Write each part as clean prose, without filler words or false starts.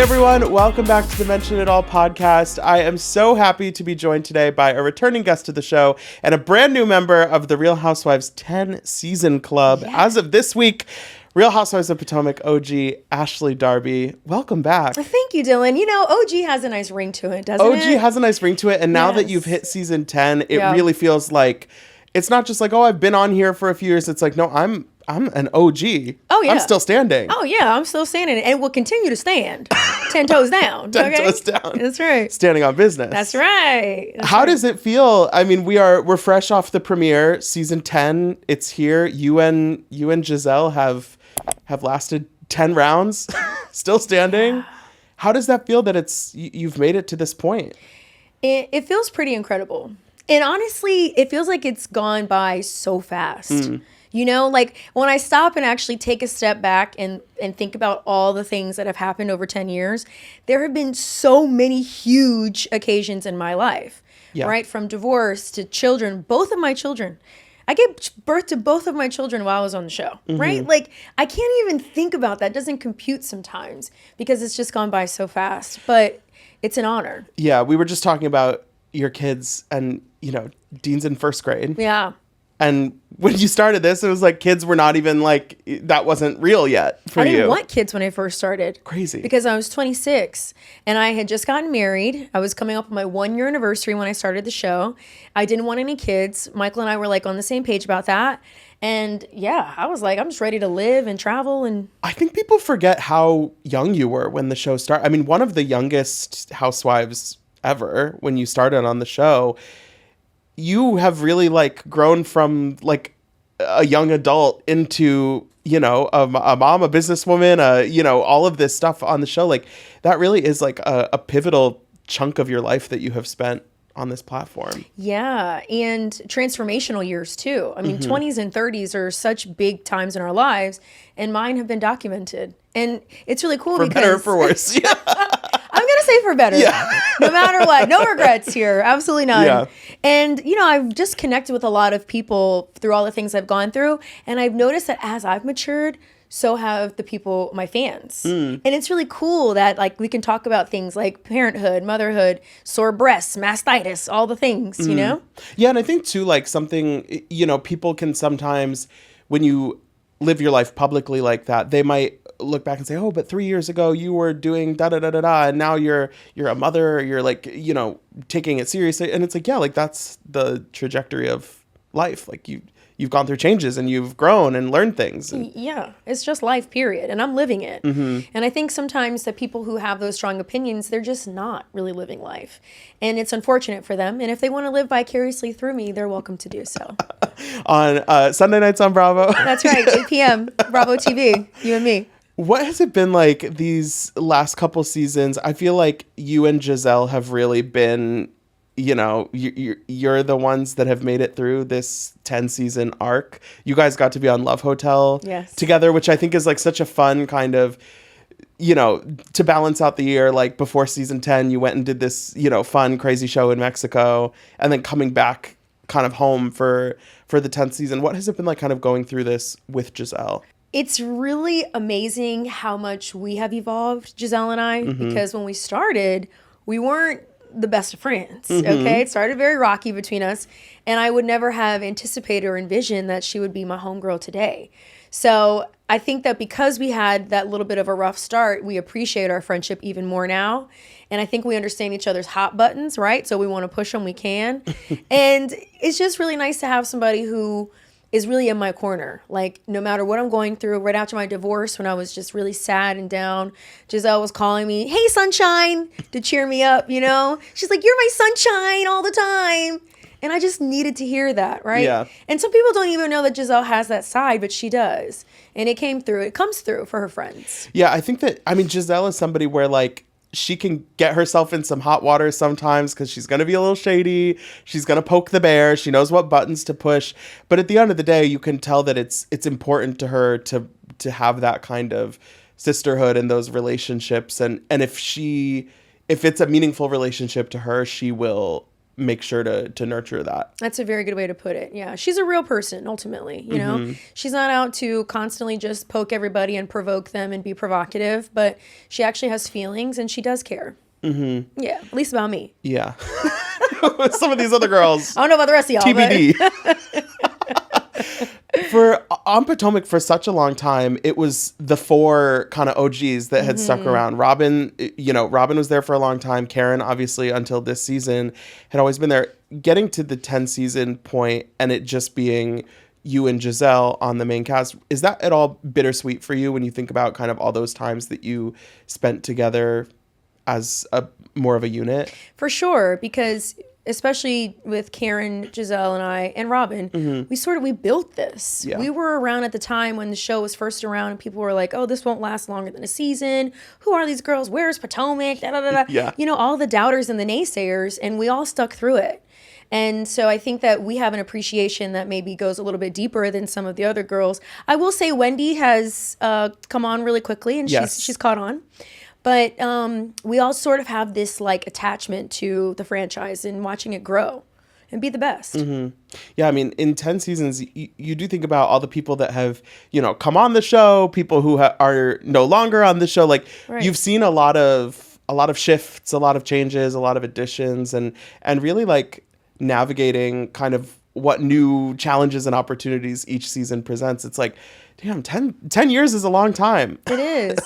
everyone, welcome back to the Mention It All podcast. I am so happy to be joined today by a returning guest to the show and a brand new member of the Real Housewives 10 season club. Yeah. As of this week, Real Housewives of Potomac OG Ashley Darby. Welcome back. Thank you, Dylan. You know, OG has a nice ring to it, doesn't it? OG has a nice ring to it. And now that you've hit season 10, it really feels like, it's not just like, oh, I've been on here for a few years. It's like, no, I'm an OG. Oh, yeah. I'm still standing. Oh, yeah. I'm still standing and will continue to stand 10 toes down. 10 toes down. That's right. Standing on business. That's right. How does it feel? I mean, we're fresh off the premiere. Season 10, it's here. You and Gizelle have lasted 10 rounds, still standing. Yeah. How does that feel that you've made it to this point? It feels pretty incredible. And honestly, it feels like it's gone by so fast. You know, like when I stop and actually take a step back and think about all the things that have happened over 10 years, there have been so many huge occasions in my life, right? From divorce to children, both of my children. I gave birth to both of my children while I was on the show, right? Like, I can't even think about that. It doesn't compute sometimes because it's just gone by so fast. But it's an honor. Yeah, we were just talking about your kids and, you know, Dean's in first grade. Yeah. And when you started this, it was like kids were not even like, that wasn't real yet for you. I didn't want kids when I first started. Crazy. Because I was 26 and I had just gotten married. I was coming up on my 1-year anniversary when I started the show. I didn't want any kids. Michael and I were like on the same page about that. And yeah, I was like, I'm just ready to live and travel. And I think people forget how young you were when the show started. I mean, one of the youngest housewives ever when you started on the show. You have really like grown from like a young adult into, you know, a mom, a businesswoman, you know, all of this stuff on the show. Like that really is like a pivotal chunk of your life that you have spent on this platform. Yeah. And transformational years too. I mean, 20s and 30s are such big times in our lives and mine have been documented. And it's really cool for because... better or for worse. Yeah. I'm going to say for better. Yeah. No matter what. No regrets here. Absolutely none. Yeah. And, you know, I've just connected with a lot of people through all the things I've gone through. And I've noticed that as I've matured, so have the people, my fans. And it's really cool that like we can talk about things like parenthood, motherhood, sore breasts, mastitis, all the things, you know? Yeah. And I think too, like something, you know, people can sometimes, when you live your life publicly like that, they might look back and say, oh, but 3 years ago you were doing da da da da da, and now you're a mother, you're like, you know, taking it seriously. And it's like, yeah, like that's the trajectory of life. Like you've gone through changes and you've grown and learned things. Yeah, it's just life, period. And I'm living it. And I think sometimes the people who have those strong opinions, they're just not really living life. And it's unfortunate for them. And if they want to live vicariously through me, they're welcome to do so. On Sunday nights on Bravo. That's right, 8 p.m. Bravo TV, you and me. What has it been like these last couple seasons? I feel like you and Gizelle have really been, you know, you're the ones that have made it through this 10 season arc. You guys got to be on Love Hotel together, which I think is like such a fun kind of, you know, to balance out the year. Like before season 10, you went and did this, you know, fun, crazy show in Mexico and then coming back kind of home for the 10th season. What has it been like kind of going through this with Gizelle? It's really amazing how much we have evolved, Gizelle and I, because when we started, we weren't the best of friends, okay? It started very rocky between us, and I would never have anticipated or envisioned that she would be my homegirl today. So I think that because we had that little bit of a rough start, we appreciate our friendship even more now. And I think we understand each other's hot buttons, right? So we want to push them, we can. And it's just really nice to have somebody who is really in my corner. Like no matter what I'm going through, right after my divorce, when I was just really sad and down, Gizelle was calling me, hey, sunshine, to cheer me up, you know? She's like, you're my sunshine all the time. And I just needed to hear that, right? Yeah. And some people don't even know that Gizelle has that side, but she does. And it comes through for her friends. Yeah, I think that, I mean, Gizelle is somebody where like, she can get herself in some hot water sometimes because she's going to be a little shady. She's going to poke the bear. She knows what buttons to push. But at the end of the day, you can tell that it's important to her to have that kind of sisterhood and those relationships. And if it's a meaningful relationship to her, she will make sure to nurture that. That's a very good way to put it. Yeah. She's a real person, ultimately, you know? She's not out to constantly just poke everybody and provoke them and be provocative, but she actually has feelings and she does care. Yeah, at least about me. Yeah. Some of these other girls. I don't know about the rest of y'all. TBD. On Potomac for such a long time, it was the 4 kind of OGs that had stuck around. Robin was there for a long time. Karen, obviously, until this season, had always been there. Getting to the 10 season point and it just being you and Gizelle on the main cast, is that at all bittersweet for you when you think about kind of all those times that you spent together as more of a unit? For sure, because especially with Karen, Gizelle, and I, and Robin, we built this. Yeah. We were around at the time when the show was first around and people were like, oh, this won't last longer than a season. Who are these girls? Where's Potomac? Da, da, da, da. Yeah. You know, all the doubters and the naysayers, and we all stuck through it. And so I think that we have an appreciation that maybe goes a little bit deeper than some of the other girls. I will say Wendy has come on really quickly, and she's caught on. But we all sort of have this like attachment to the franchise and watching it grow and be the best. Yeah, I mean, in 10 seasons, you do think about all the people that have, come on the show, people who are no longer on the show. Like, You've seen a lot of shifts, a lot of changes, a lot of additions, and really like navigating kind of what new challenges and opportunities each season presents. It's like, damn, 10 years is a long time. It is.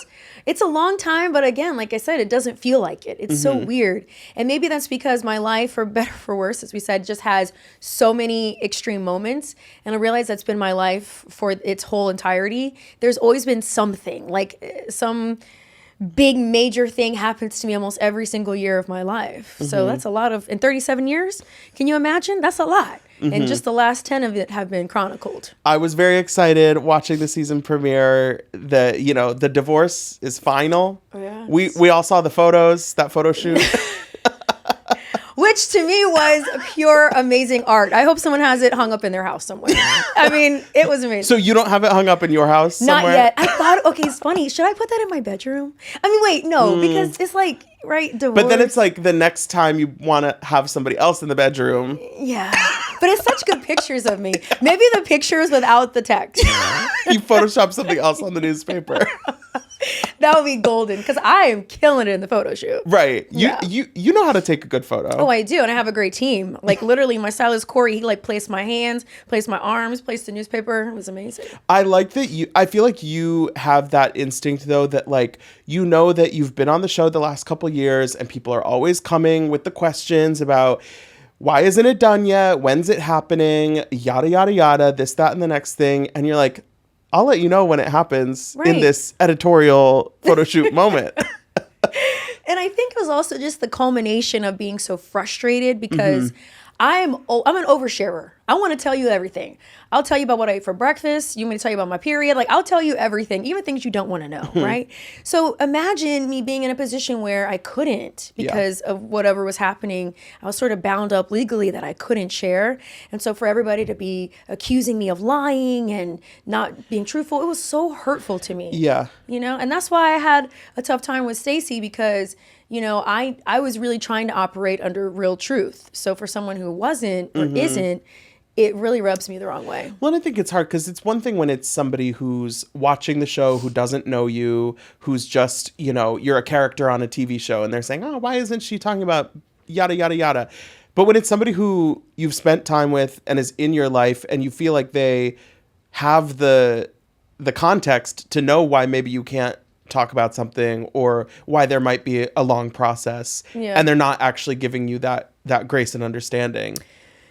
It's a long time, but again, like I said, it doesn't feel like it. It's so weird. And maybe that's because my life, for better or for worse, as we said, just has so many extreme moments. And I realize that's been my life for its whole entirety. There's always been something, like some big major thing happens to me almost every single year of my life. So that's a lot in 37 years. Can you imagine? That's a lot. And just the last 10 of it have been chronicled. I was very excited watching the season premiere. The divorce is final. Oh, yeah. We all saw the photos, that photo shoot. Which to me was pure amazing art. I hope someone has it hung up in their house somewhere. I mean, it was amazing. So you don't have it hung up in your house somewhere? Not yet. I thought, okay, it's funny. Should I put that in my bedroom? I mean, wait, no, because it's like, divorce. But then it's like the next time you want to have somebody else in the bedroom. Yeah. But it's such good pictures of me. Maybe the pictures without the text. You Photoshop something else on the newspaper. That would be golden because I am killing it in the photo shoot. Right. You know how to take a good photo. Oh, I do. And I have a great team. Like literally my stylist, Corey, he like placed my hands, placed my arms, placed the newspaper. It was amazing. I like that I feel like you have that instinct though, that like, that you've been on the show the last couple years and people are always coming with the questions about why isn't it done yet? When's it happening? Yada, yada, yada, this, that, and the next thing. And you're like, I'll let you know when it happens in this editorial photo shoot moment. And I think it was also just the culmination of being so frustrated because I'm an oversharer. I want to tell you everything. I'll tell you about what I ate for breakfast. You want me to tell you about my period? Like, I'll tell you everything, even things you don't want to know, right? So imagine me being in a position where I couldn't because of whatever was happening. I was sort of bound up legally that I couldn't share. And so for everybody to be accusing me of lying and not being truthful, it was so hurtful to me. Yeah. And that's why I had a tough time with Stacey because I was really trying to operate under real truth. So for someone who wasn't or isn't, it really rubs me the wrong way. Well, I think it's hard because it's one thing when it's somebody who's watching the show, who doesn't know you, who's just, you're a character on a TV show and they're saying, oh, why isn't she talking about yada, yada, yada. But when it's somebody who you've spent time with and is in your life and you feel like they have the context to know why maybe you can't talk about something or why there might be a long process and they're not actually giving you that grace and understanding.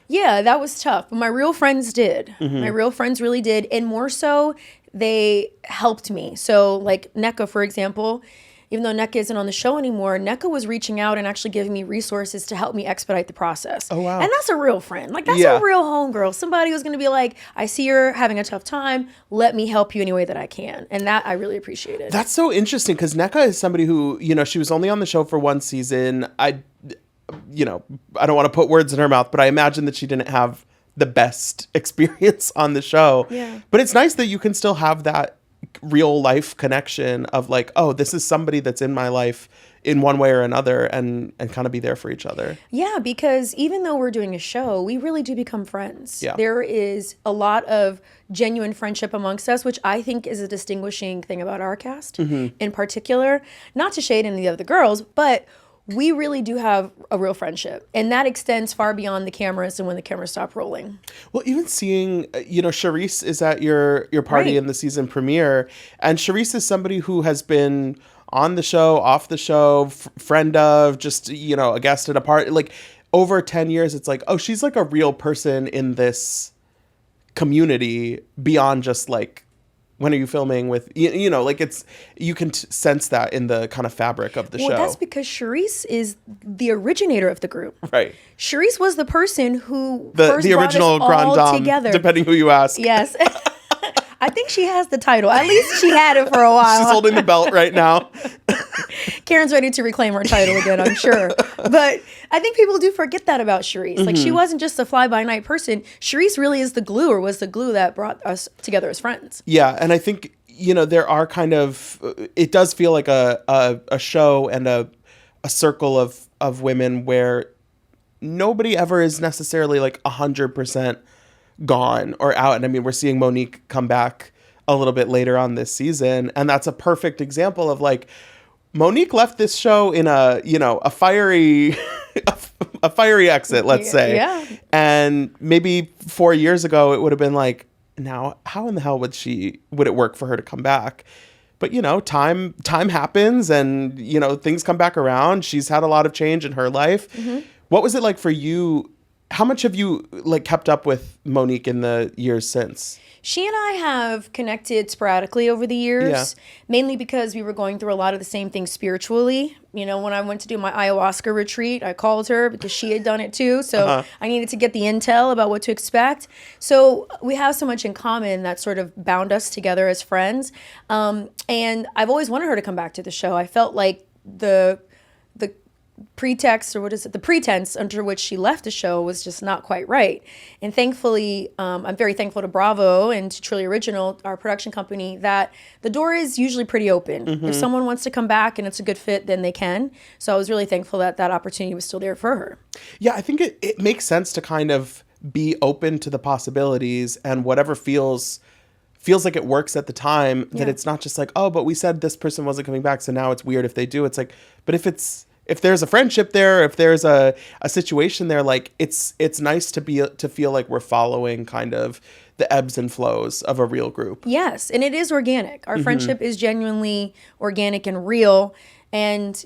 Yeah, that was tough. But my real friends did. My real friends really did. And more so, they helped me. So like NECA, for example, even though NECA isn't on the show anymore, NECA was reaching out and actually giving me resources to help me expedite the process. Oh, wow. And that's a real friend. Like, that's a real homegirl. Somebody who's going to be like, I see you're having a tough time. Let me help you any way that I can. And that I really appreciated. That's so interesting because NECA is somebody who, she was only on the show for one season. I don't want to put words in her mouth, but I imagine that she didn't have the best experience on the show. Yeah. But it's nice that you can still have that real life connection of like, oh, this is somebody that's in my life in one way or another, and kind of be there for each other. Yeah, because even though we're doing a show, we really do become friends. Yeah. There is a lot of genuine friendship amongst us, which I think is a distinguishing thing about our cast in particular. Not to shade any of the girls, but we really do have a real friendship. And that extends far beyond the cameras and when the cameras stop rolling. Well, even seeing, Charisse is at your party Right. in the season premiere. And Charisse is somebody who has been on the show, off the show, friend of, just, a guest at a party. Like, over 10 years, it's like, oh, she's like a real person in this community beyond just like, when are you filming with, like it's, you can sense that in the kind of fabric of the show. Well, that's because Charisse is the originator of the group. Right. Charisse was the person who The first brought original us all Grand Dame, together. depending who you ask. Yes. I think she has the title. At least she had it for a while. She's holding the belt right now. Karen's ready to reclaim her title again, I'm sure. But I think people do forget that about Charisse. Like, she wasn't just a fly-by-night person. Charisse really is the glue, or was the glue that brought us together as friends. Yeah, and I think, there are kind of, it does feel like a show and a circle of women where nobody ever is necessarily like 100% gone or out. And I mean, we're seeing Monique come back a little bit later on this season, and that's a perfect example of like, Monique left this show in a fiery a fiery exit, let's say. Yeah. And maybe 4 years ago it would have been like, now how in the hell would it work for her to come back? But time happens, and things come back around. She's had a lot of change in her life. What was it like for you? How much have you like kept up with Monique in the years since? She and I have connected sporadically over the years, mainly because we were going through a lot of the same things spiritually. When I went to do my ayahuasca retreat, I called her because she had done it too. So I needed to get the intel about what to expect. So we have so much in common that sort of bound us together as friends. And I've always wanted her to come back to the show. I felt like the pretext, or the pretense under which she left the show was just not quite right. And thankfully, I'm very thankful to Bravo and to Truly Original, our production company, that the door is usually pretty open. If someone wants to come back and it's a good fit, then they can. So I was really thankful that opportunity was still there for her. Yeah, I think it makes sense to kind of be open to the possibilities, and whatever feels like it works at the time, that it's not just like, oh, but we said this person wasn't coming back, so now it's weird if they do. It's like, but if there's a friendship there, if there's a situation there, like it's nice to feel like we're following kind of the ebbs and flows of a real group. Yes, and it is organic. Our friendship is genuinely organic and real, and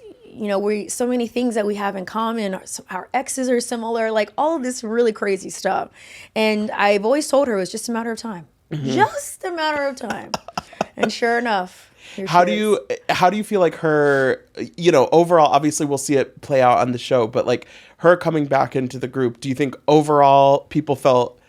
so many things that we have in common. Our exes are similar, like all of this really crazy stuff. And I've always told her it was just a matter of time, just a matter of time. And sure enough. How do you feel like her, overall, obviously we'll see it play out on the show, but like her coming back into the group, do you think overall people felt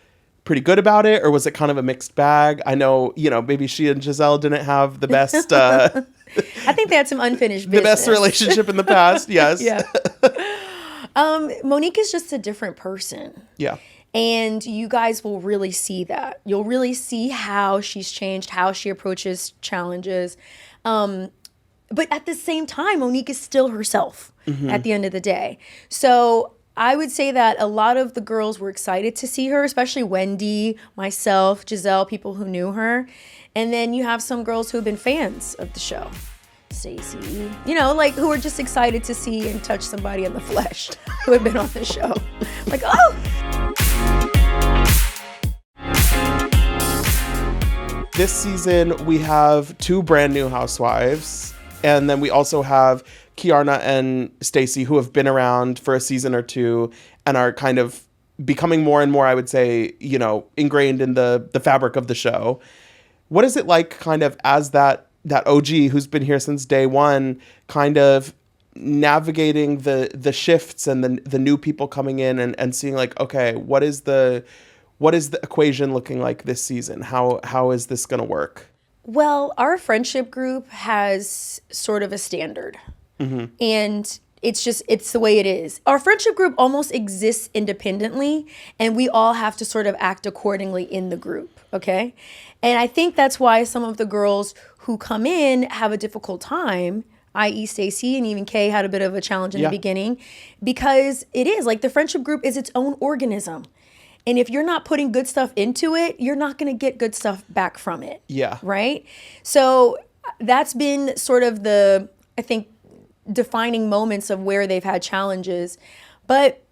pretty good about it, or was it kind of a mixed bag? I know, maybe she and Gizelle didn't have the best, I think they had some unfinished business. The best relationship in the past. Yes. Yeah. Monique is just a different person. Yeah. And you guys will really see that. You'll really see how she's changed, how she approaches challenges. But at the same time, Monique is still herself at the end of the day. So I would say that a lot of the girls were excited to see her, especially Wendy, myself, Gizelle, people who knew her. And then you have some girls who have been fans of the show. Stacey, who are just excited to see and touch somebody in the flesh who had been on the show. Like, oh! This season, we have 2 brand new housewives, and then we also have Kiarna and Stacey, who have been around for a season or two and are kind of becoming more and more, I would say, ingrained in the fabric of the show. What is it like kind of as that OG who's been here since day one, kind of navigating the shifts and the new people coming in and seeing like, okay, what is the equation looking like this season? How is this going to work? Well, our friendship group has sort of a standard. And it's the way it is. Our friendship group almost exists independently, and we all have to sort of act accordingly in the group. Okay. And I think that's why some of the girls who come in have a difficult time, i.e. Stacey, and even Kay had a bit of a challenge in the beginning, because it is like the friendship group is its own organism. And if you're not putting good stuff into it, you're not going to get good stuff back from it. Yeah. Right? So that's been sort of the, I think, defining moments of where they've had challenges. But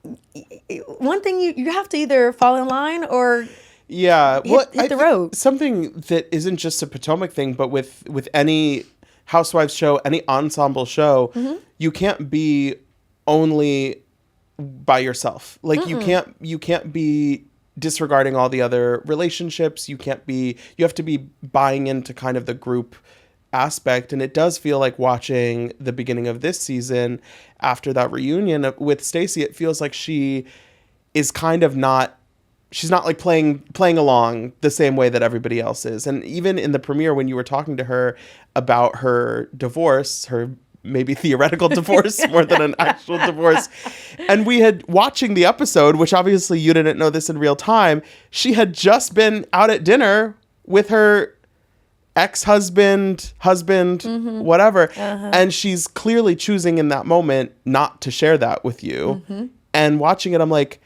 one thing, you have to either fall in line or hit the road. Something that isn't just a Potomac thing, but with any housewives show, any ensemble show, you can't be only by yourself. Like you can't be disregarding all the other relationships. You have to be buying into kind of the group aspect. And it does feel like watching the beginning of this season after that reunion with Stacey, it feels like she is kind of she's not like playing along the same way that everybody else is. And even in the premiere, when you were talking to her about her divorce, her maybe theoretical divorce more than an actual divorce. And we had watching the episode, which obviously you didn't know this in real time. She had just been out at dinner with her ex-husband, whatever. And she's clearly choosing in that moment not to share that with you. And watching it, I'm like,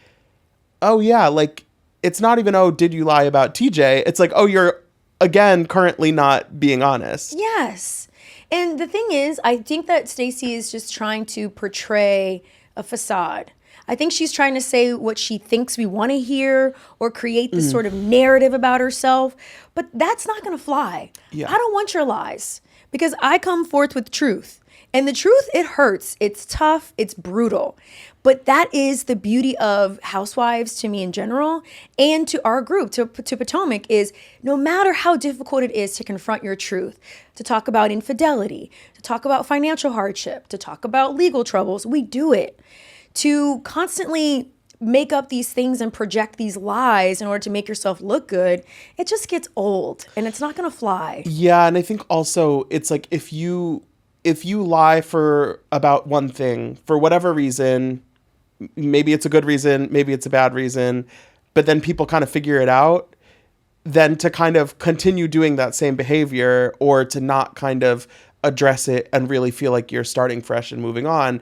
oh yeah, like it's not even, oh, did you lie about TJ? It's like, oh, you're again currently not being honest. Yes. And the thing is, I think that Stacey is just trying to portray a facade. I think she's trying to say what she thinks we want to hear or create this sort of narrative about herself. But that's not going to fly. Yeah. I don't want your lies because I come forth with truth. And the truth, it hurts. It's tough. It's brutal. But that is the beauty of housewives to me in general and to our group, to Potomac, is no matter how difficult it is to confront your truth, to talk about infidelity, to talk about financial hardship, to talk about legal troubles, we do it. To constantly make up these things and project these lies in order to make yourself look good, it just gets old and it's not going to fly. Yeah, and I think also it's like if you lie about one thing for whatever reason, maybe it's a good reason, maybe it's a bad reason, but then people kind of figure it out, then to kind of continue doing that same behavior or to not kind of address it and really feel like you're starting fresh and moving on,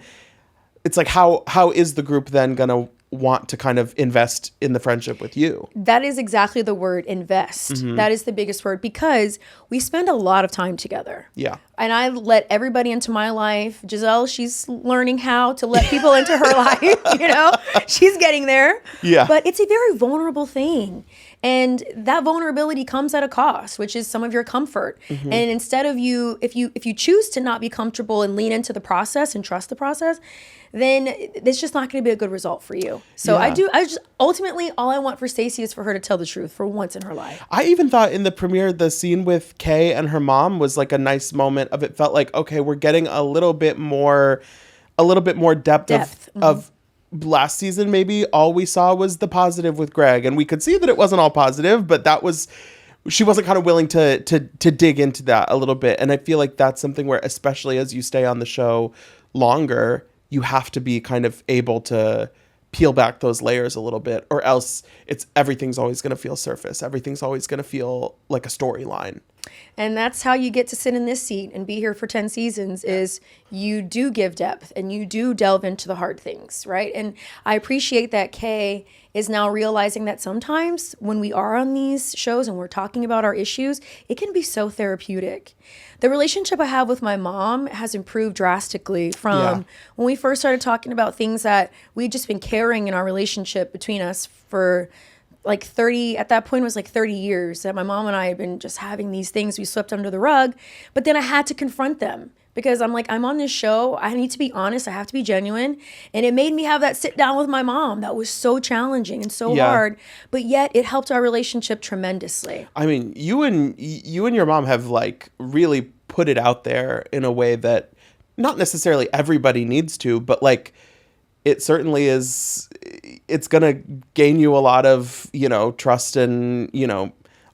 it's like how is the group then going to want to kind of invest in the friendship with you? That is exactly the word, invest. That is the biggest word because we spend a lot of time together. Yeah. And I let everybody into my life. Gizelle, she's learning how to let people into her life, she's getting there. Yeah. But it's a very vulnerable thing. And that vulnerability comes at a cost, which is some of your comfort. And instead of if you choose to not be comfortable and lean into the process and trust the process, then it's just not going to be a good result for you. So I just ultimately all I want for Stacey is for her to tell the truth for once in her life. I even thought in the premiere, the scene with Kay and her mom was like a nice moment of it felt like, okay, we're getting a little bit more depth. Of last season. Maybe all we saw was the positive with Greg, and we could see that it wasn't all positive, but she wasn't kind of willing to dig into that a little bit. And I feel like that's something where, especially as you stay on the show longer, you have to be kind of able to peel back those layers a little bit, or else everything's always going to feel surface. Everything's always going to feel like a storyline. And that's how you get to sit in this seat and be here for 10 seasons is you do give depth and you do delve into the hard things, right? And I appreciate that Kay is now realizing that sometimes when we are on these shows and we're talking about our issues, it can be so therapeutic. The relationship I have with my mom has improved drastically from when we first started talking about things that we'd just been carrying in our relationship between us for like 30, at that point it was like 30 years that my mom and I had been just having these things we swept under the rug. But then I had to confront them because I'm like, I'm on this show. I need to be honest. I have to be genuine. And it made me have that sit down with my mom. That was so challenging and so hard. But yet it helped our relationship tremendously. I mean, you and your mom have like really put it out there in a way that not necessarily everybody needs to, but like it certainly is. It's going to gain you a lot of, trust and,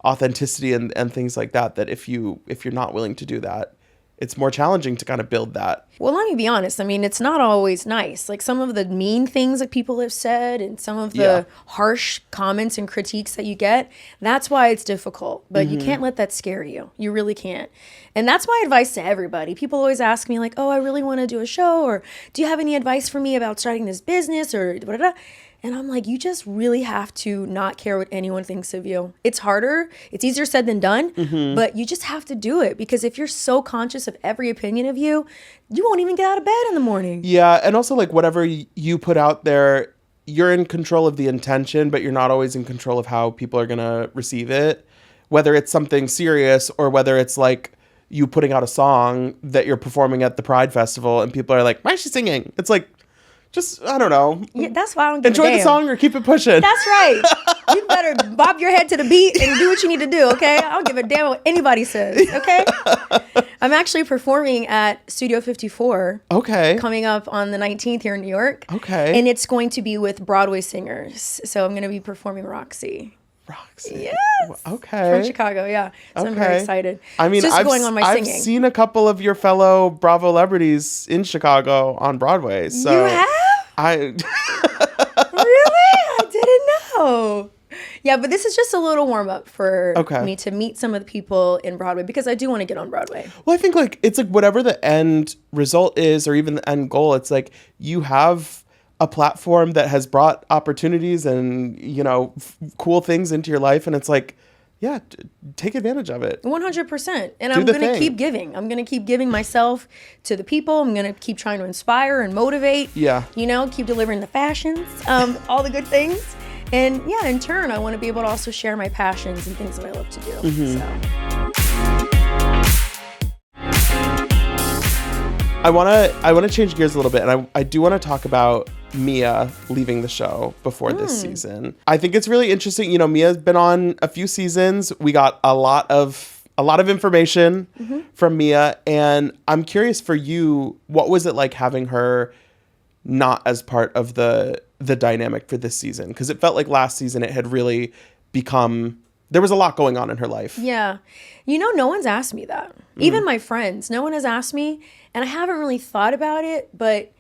authenticity and things like that, that if you're not willing to do that, it's more challenging to kind of build that. Well, let me be honest. I mean, it's not always nice. Like some of the mean things that people have said and some of the harsh comments and critiques that you get, that's why it's difficult. But you can't let that scare you. You really can't. And that's my advice to everybody. People always ask me like, oh, I really want to do a show, or do you have any advice for me about starting this business, or blah, blah, blah. And I'm like, you just really have to not care what anyone thinks of you. It's harder. It's easier said than done, but you just have to do it, because if you're so conscious of every opinion of you, you won't even get out of bed in the morning. Yeah. And also like whatever you put out there, you're in control of the intention, but you're not always in control of how people are going to receive it. Whether it's something serious or whether it's like you putting out a song that you're performing at the Pride Festival and people are like, why is she singing? It's like, just, I don't know. Yeah, that's why I don't give Enjoy a damn. the song or keep it pushing. That's right. You better bob your head to the beat and do what you need to do, okay? I don't give a damn what anybody says, okay? I'm actually performing at Studio 54. Okay. Coming up on the 19th here in New York. Okay. And it's going to be with Broadway singers. So I'm going to be performing Roxy. Roxy. Yes. Okay. From Chicago, yeah. So I'm very excited. I mean, it's just going on my I've singing. seen a couple of your fellow Bravo celebrities in Chicago on Broadway. So You have? Really? I didn't know. Yeah, but this is just a little warm up for me to meet some of the people in Broadway, because I do want to get on Broadway. Well, I think like it's like whatever the end result is, or even the end goal, it's like you have a platform that has brought opportunities and, you know, cool things into your life. And it's like, yeah, take advantage of it. 100%. And I'm going to keep giving. I'm going to keep giving myself to the people. I'm going to keep trying to inspire and motivate. Yeah. You know, keep delivering the fashions, all the good things. And yeah, in turn, I want to be able to also share my passions and things that I love to do. So. I want to change gears a little bit, and I do want to talk about Mia leaving the show before this season. I think it's really interesting. You know, Mia's been on a few seasons. We got a lot of information from Mia, and I'm curious for you, what was it like having her not as part of the dynamic for this season? Because it felt like last season it had really become, there was a lot going on in her life. Yeah. You know, no one's asked me that. Even my friends, no one has asked me, and I haven't really thought about it, but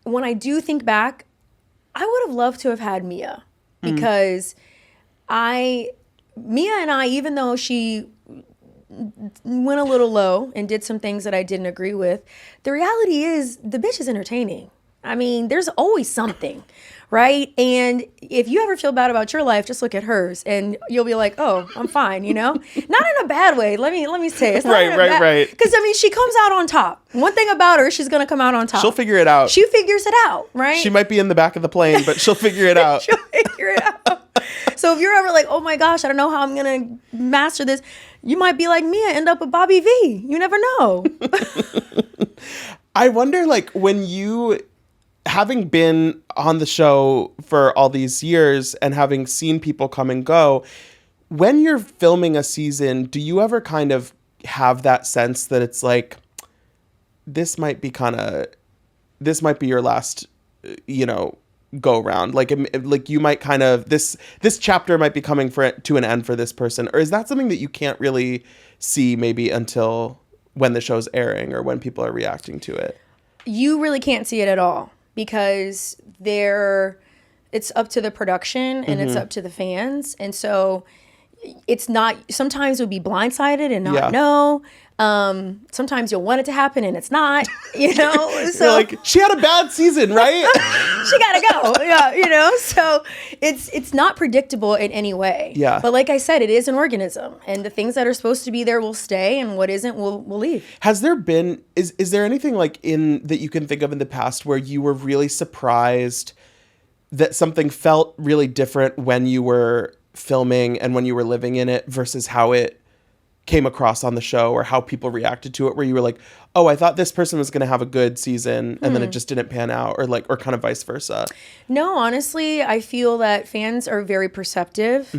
when I do think back, I would have loved to have had Mia, because Mia and I, even though she went a little low and did some things that I didn't agree with, the reality is the bitch is entertaining. I mean, there's always something, right? And if you ever feel bad about your life, just look at hers and you'll be like, oh, I'm fine, you know? Not in a bad way. Let me say it's not right. Because, I mean, she comes out on top. One thing about her, she's going to come out on top. She'll figure it out. She figures it out, right? She might be in the back of the plane, but she'll figure it out. She'll figure it out. So if you're ever like, oh my gosh, I don't know how I'm going to master this, you might be like Mia, end up with Bobby V. You never know. I wonder, like, when you, having been on the show for all these years and having seen people come and go, when you're filming a season, do you ever kind of have that sense that it's like, this might be your last, you know, go around? Like you might kind of, this chapter might be coming to an end for this person, or is that something that you can't really see maybe until when the show's airing or when people are reacting to it? You really can't see it at all, because it's up to the production and it's up to the fans. And so it's not, sometimes you'll be blindsided and not know. Sometimes you'll want it to happen and it's not, you know? So you're like, she had a bad season, right? She gotta go. Yeah, you know? So it's not predictable in any way. Yeah. But like I said, it is an organism, and the things that are supposed to be there will stay, and what isn't will leave. Has there been, is there anything like that you can think of in the past where you were really surprised that something felt really different when you were filming and when you were living in it versus how it came across on the show, or how people reacted to it, where you were like, oh, I thought this person was going to have a good season and then it just didn't pan out, or kind of vice versa? No, honestly, I feel that fans are very perceptive.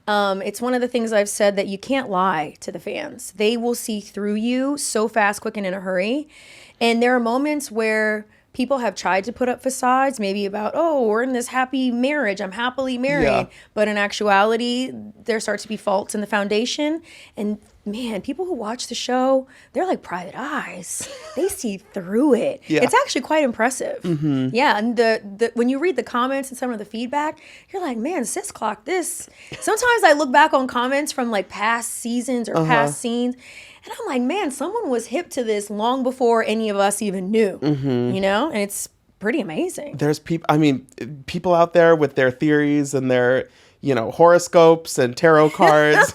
It's one of the things I've said, that you can't lie to the fans. They will see through you so fast, quick, and in a hurry. And there are moments where people have tried to put up facades, maybe about, oh, we're in this happy marriage, I'm happily married. Yeah. But in actuality, there starts to be faults in the foundation. And man, people who watch the show, they're like private eyes. They see through it. Yeah. It's actually quite impressive. Yeah, and the when you read the comments and some of the feedback, you're like, man, sis clocked this. Sometimes I look back on comments from like past seasons or past scenes, and I'm like, man, someone was hip to this long before any of us even knew, you know? And it's pretty amazing. There's people out there with their theories and their, horoscopes and tarot cards.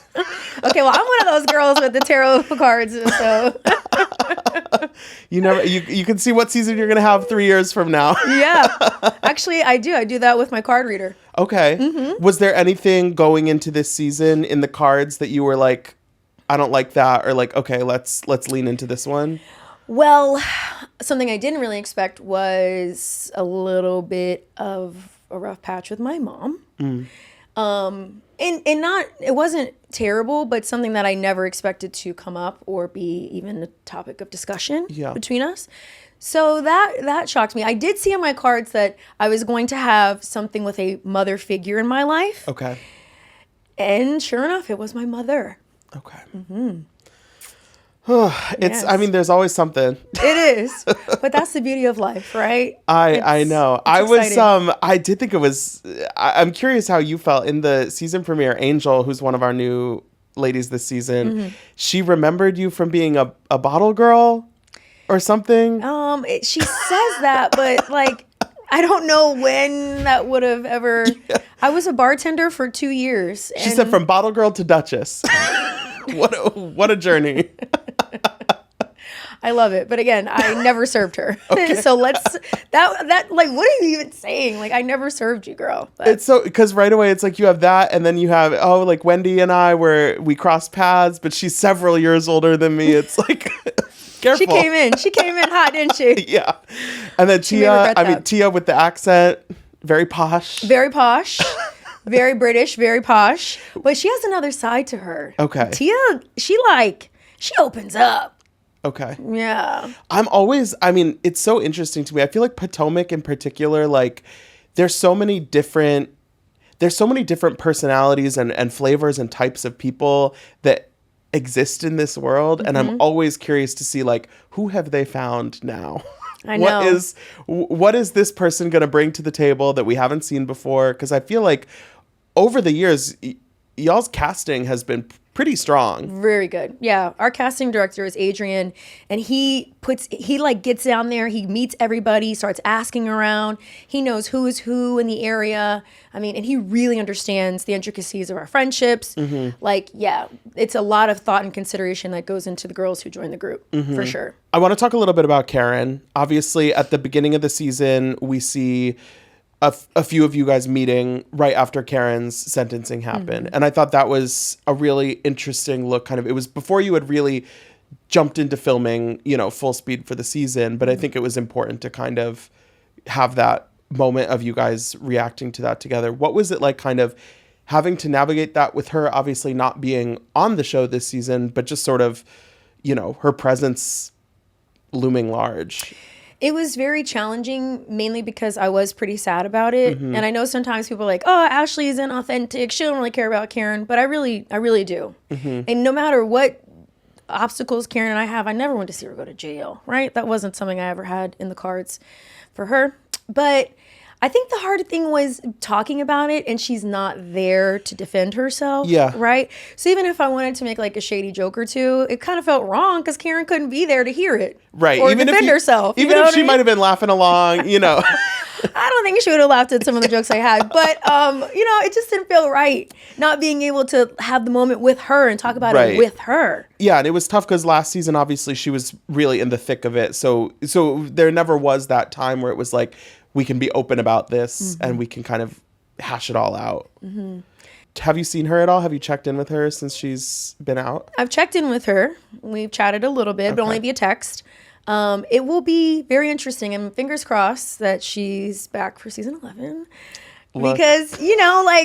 Okay, well, I'm one of those girls with the tarot cards, so you can see what season you're gonna have 3 years from now. yeah. Actually, I do that with my card reader. Okay. Was there anything going into this season in the cards that you were like, I don't like that, or like, okay, let's lean into this one? Well, something I didn't really expect was a little bit of a rough patch with my mom. And it wasn't terrible, but something that I never expected to come up or be even a topic of discussion between us. So that shocked me. I did see on my cards that I was going to have something with a mother figure in my life. Okay. And sure enough, it was my mother. Okay. Yes. There's always something. It is, but that's the beauty of life, right? I know. I did think it was, I'm curious how you felt in the season premiere. Angel, who's one of our new ladies this season, she remembered you from being a bottle girl or something. She says that, but like, I don't know when that would have ever, I was a bartender for 2 years. She said from bottle girl to Duchess. What a journey. I love it. But again, I never served her. Okay. So that like, what are you even saying? Like, I never served you, girl. But. It's so, because right away it's like you have that, and then you have, like Wendy and I, where we crossed paths, but she's several years older than me. It's like, careful. She came in hot, didn't she? Yeah. And then Tia with the accent, very posh. Very posh. Very British, very posh. But she has another side to her. Okay. Tia, she opens up. Okay. Yeah. It's so interesting to me. I feel like Potomac in particular, like there's so many different personalities and flavors and types of people that exist in this world. And I'm always curious to see like, who have they found now? I know. What is this person going to bring to the table that we haven't seen before? Because I feel like over the years, y'all's casting has been pretty strong. Very good. Yeah. Our casting director is Adrian, and he like gets down there, he meets everybody, starts asking around. He knows who is who in the area. And he really understands the intricacies of our friendships. Like, yeah, it's a lot of thought and consideration that goes into the girls who join the group, for sure. I want to talk a little bit about Karen. Obviously, at the beginning of the season, we see a few of you guys meeting right after Karen's sentencing happened. And I thought that was a really interesting look. It was before you had really jumped into filming, full speed for the season. But I think it was important to kind of have that moment of you guys reacting to that together. What was it like kind of having to navigate that with her obviously not being on the show this season, but just sort of, her presence looming large? It was very challenging, mainly because I was pretty sad about it. And I know sometimes people are like, oh, Ashley is inauthentic. She don't really care about Karen. But I really do. And no matter what obstacles Karen and I have, I never want to see her go to jail, right? That wasn't something I ever had in the cards for her. But I think the hard thing was talking about it, and she's not there to defend herself. Yeah. Right? So even if I wanted to make like a shady joke or two, it kind of felt wrong because Karen couldn't be there to hear it. Right. Or even defend herself. Even if she might have been laughing along, I don't think she would have laughed at some of the jokes I had. But, it just didn't feel right not being able to have the moment with her and talk about it with her. Yeah, and it was tough because last season, obviously, she was really in the thick of it. So there never was that time where it was like, we can be open about this and we can kind of hash it all out. Have you seen her at all? Have you checked in with her since she's been out? I've checked in with her. We've chatted a little bit, but only via text. It will be very interesting, and fingers crossed that she's back for season 11. Because,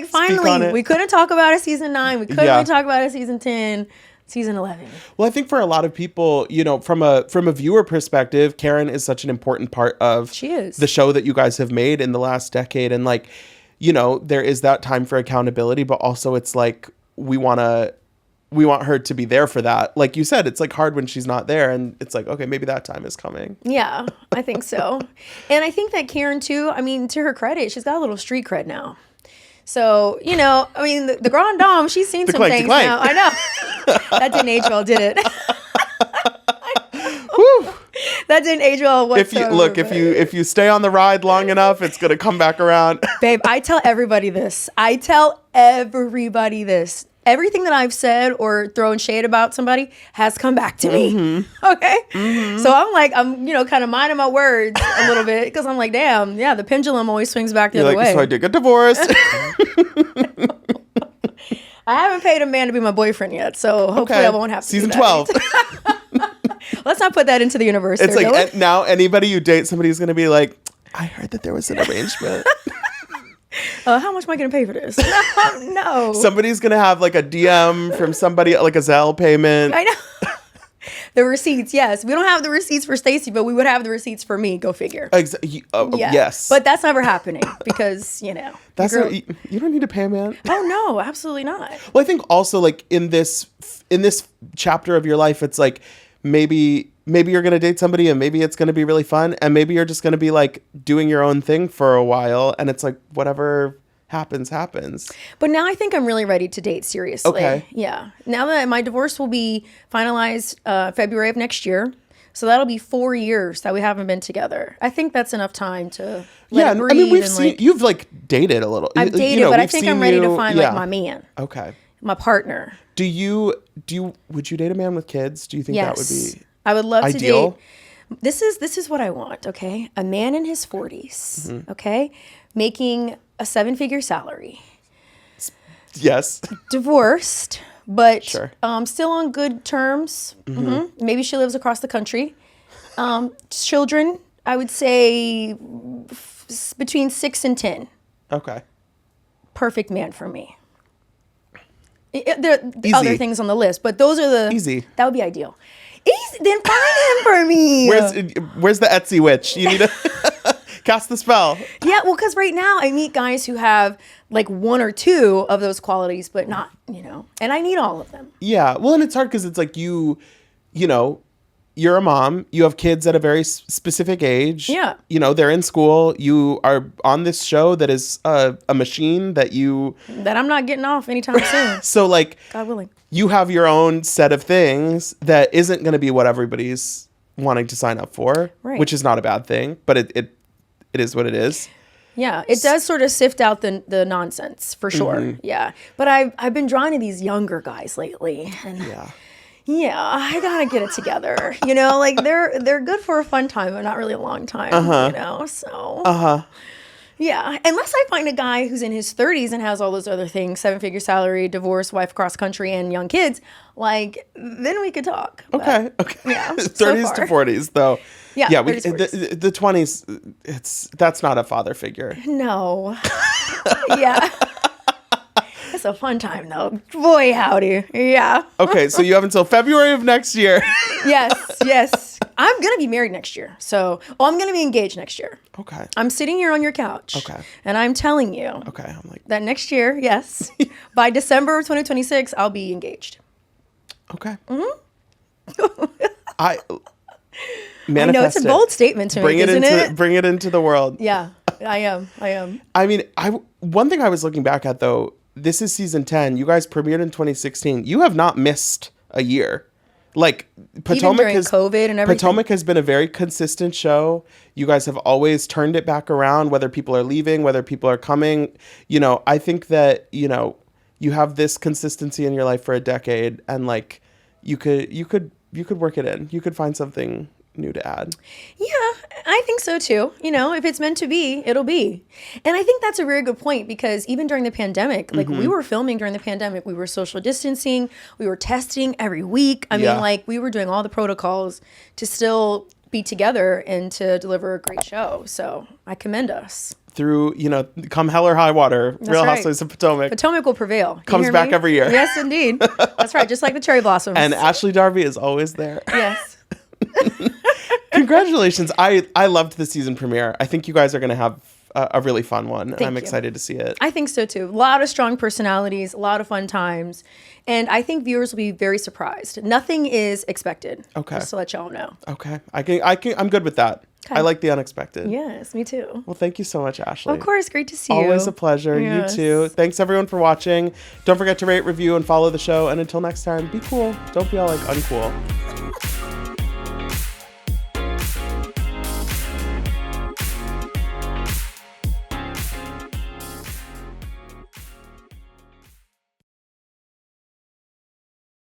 finally, we couldn't talk about it season 9. We couldn't really talk about it season 10. Season 11. Well, I think for a lot of people, from a viewer perspective, Karen is such an important part of the show that you guys have made in the last decade. And there is that time for accountability, but also it's like we want to we want her to be there for that. Like you said, it's like hard when she's not there, and it's like, okay, maybe that time is coming. Yeah, I think so. And I think that Karen too, I mean, to her credit, she's got a little street cred now. So, you know, I mean, the Grand Dame, she's seen some things now. I know. That didn't age well, did it? Whew. That didn't age well whatsoever. If you stay on the ride long enough, it's gonna come back around. Babe, I tell everybody this. Everything that I've said or thrown shade about somebody has come back to me. Mm-hmm. Okay? Mm-hmm. So I'm kind of minding my words a little bit because I'm like, damn, yeah, the pendulum always swings back the other way. So I did get divorced. I haven't paid a man to be my boyfriend yet, so hopefully I won't have to. Season 12. Let's not put that into the universe. It's like now anybody you date, somebody's going to be like, I heard that there was an arrangement. How much am I going to pay for this? No. Somebody's going to have like a DM from somebody, like a Zelle payment. I know. The receipts, yes. We don't have the receipts for Stacey, but we would have the receipts for me. Go figure. Yes. But that's never happening because, you know. You don't need to pay a man. Oh, no, absolutely not. Well, I think also like in this chapter of your life, it's like maybe you're going to date somebody and maybe it's going to be really fun. And maybe you're just going to be like doing your own thing for a while. And it's like whatever happens. But now I think I'm really ready to date seriously. Okay. Yeah. Now that my divorce will be finalized February of next year. So that'll be 4 years that we haven't been together. I think that's enough time to let it breathe. I mean, we've seen, you've like dated a little. I've dated, but I think I'm ready to find like my man. Okay. My partner. Would you date a man with kids? Do you think that would be I would love ideal? To date. This is what I want, okay? A man in his 40s, okay? Making a 7-figure salary. Yes. Divorced, but sure. Still on good terms. Mm-hmm. Maybe she lives across the country. Children, I would say between 6 and 10. Okay. Perfect man for me. There are other things on the list, but those are the... Easy. That would be ideal. Easy. Then find him for me. Where's the Etsy witch? You need to cast the spell. Yeah, well, because right now I meet guys who have like 1 or 2 of those qualities, but not, and I need all of them. Yeah. Well, and it's hard because it's like you're a mom, you have kids at a very specific age. Yeah. They're in school. You are on this show that is a machine that I'm not getting off anytime soon. So like, God willing, you have your own set of things that isn't going to be what everybody's wanting to sign up for, right. Which is not a bad thing, but it is what it is. Yeah, it does sort of sift out the nonsense for sure. Mm-hmm. Yeah, but I've been drawn to these younger guys lately, and yeah, I gotta get it together. Like they're good for a fun time, but not really a long time. So yeah, unless I find a guy who's in his 30s and has all those other things, 7-figure salary, divorce, wife across country, and young kids, like then we could talk. Okay. Yeah, 30s to 40s though. Yeah, the 20s, that's not a father figure. No. Yeah. It's a fun time though. Boy, howdy. Yeah. Okay, so you have until February of next year. Yes. I'm going to be married next year. I'm going to be engaged next year. Okay. I'm sitting here on your couch. Okay. And I'm telling you. Okay, I'm like that next year, yes. By December of 2026, I'll be engaged. Okay. Mm-hmm. I know it's a bold statement to me, isn't it? Bring it into the world. Yeah, I am. I mean, one thing I was looking back at though, this is season 10. You guys premiered in 2016. You have not missed a year. Like Potomac Even during COVID and everything. Potomac has been a very consistent show. You guys have always turned it back around, whether people are leaving, whether people are coming. I think that, you have this consistency in your life for a decade, and like you could work it in. You could find something new to add. Yeah, I think so too. If it's meant to be, it'll be. And I think that's a very good point because even during the pandemic, like we were filming during the pandemic, we were social distancing, we were testing every week. I mean, like we were doing all the protocols to still be together and to deliver a great show. So I commend us. Through, come hell or high water, That's Real right. Housewives of Potomac. Potomac will prevail. Comes back every year. Yes, indeed. That's right. Just like the cherry blossoms. And Ashley Darby is always there. Yes. Congratulations. I loved the season premiere. I think you guys are going to have a really fun one. And I'm you. excited to see it. I think so too. A lot of strong personalities, a lot of fun times. And I think viewers will be very surprised. Nothing is expected. Okay. Just to let y'all know. Okay. I'm good with that. Okay. I like the unexpected. Yes, me too. Well, thank you so much, Ashley. Of course, great to see you. Always a pleasure. Yes. You too. Thanks everyone for watching. Don't forget to rate, review, and follow the show. And until next time, be cool. Don't be all like uncool.